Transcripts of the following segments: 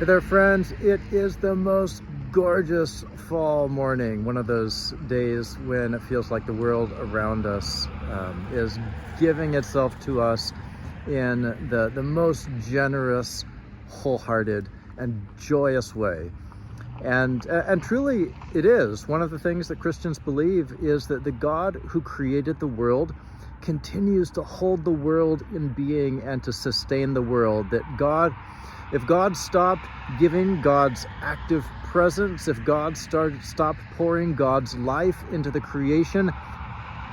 Hey there, friends. It is the most gorgeous fall morning, one of those days when it feels like the world around us is giving itself to us in the most generous, wholehearted, and joyous way. And truly it is. One of the things that Christians believe is that the God who created the world continues to hold the world in being and to sustain the world. That if God stopped giving God's active presence, if God stopped pouring God's life into the creation,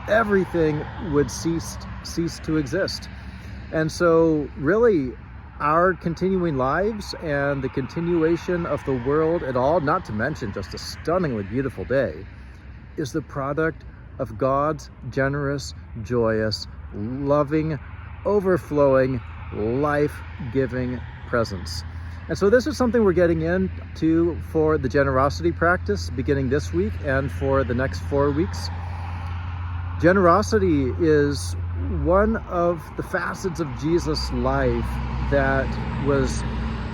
everything would cease to exist. And so really our continuing lives and the continuation of the world at all, not to mention just a stunningly beautiful day, is the product of God's generous, joyous, loving, overflowing, life-giving presence. And so this is something we're getting into for the generosity practice beginning this week and for the next 4 weeks. Generosity is one of the facets of Jesus' life that was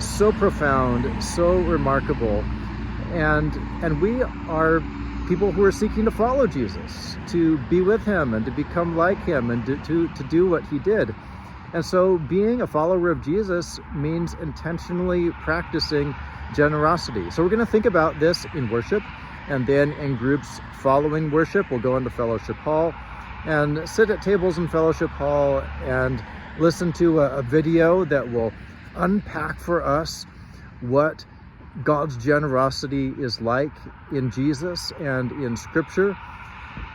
so profound, so remarkable, and we are people who are seeking to follow Jesus, to be with him and to become like him and to do what he did. And so being a follower of Jesus means intentionally practicing generosity. So we're going to think about this in worship, and then in groups following worship, we'll go into fellowship hall and sit at tables in fellowship hall and listen to a video that will unpack for us what God's generosity is like in Jesus and in Scripture.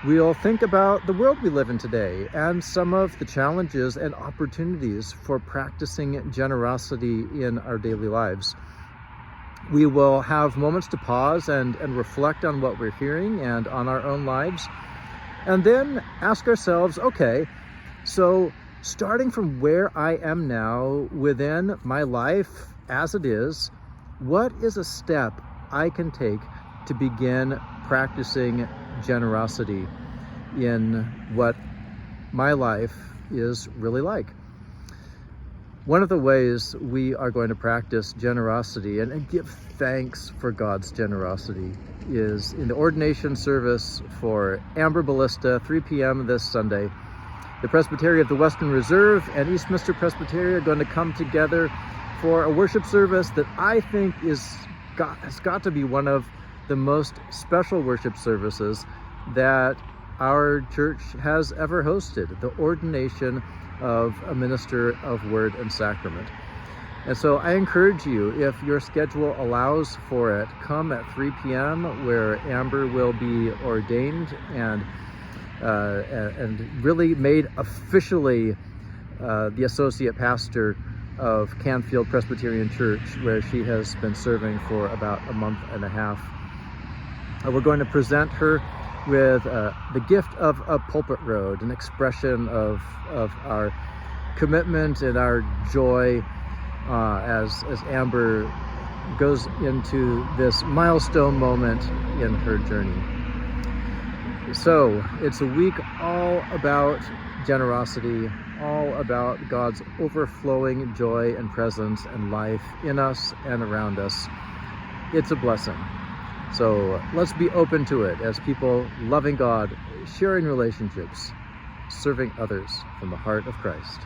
We'll think about the world we live in today and some of the challenges and opportunities for practicing generosity in our daily lives. We will have moments to pause and reflect on what we're hearing and on our own lives, and then ask ourselves, okay, so starting from where I am now within my life as it is, what is a step I can take to begin practicing generosity in what my life is really like? One of the ways we are going to practice generosity and give thanks for God's generosity is in the ordination service for Amber Ballista, 3 p.m. this Sunday. The Presbytery of the Western Reserve and Eastminster Presbytery are going to come together for a worship service that I think has got to be one of the most special worship services that our church has ever hosted, the ordination of a minister of word and sacrament. And so I encourage you, if your schedule allows for it, come at 3 p.m. where Amber will be ordained and really made officially the associate pastor of Canfield Presbyterian Church, where she has been serving for about a month and a half. We're going to present her with the gift of a pulpit road, an expression of our commitment and our joy as Amber goes into this milestone moment in her journey. So it's a week all about generosity, all about God's overflowing joy and presence and life in us and around us. It's a blessing. So let's be open to it as people loving God, sharing relationships, serving others from the heart of Christ.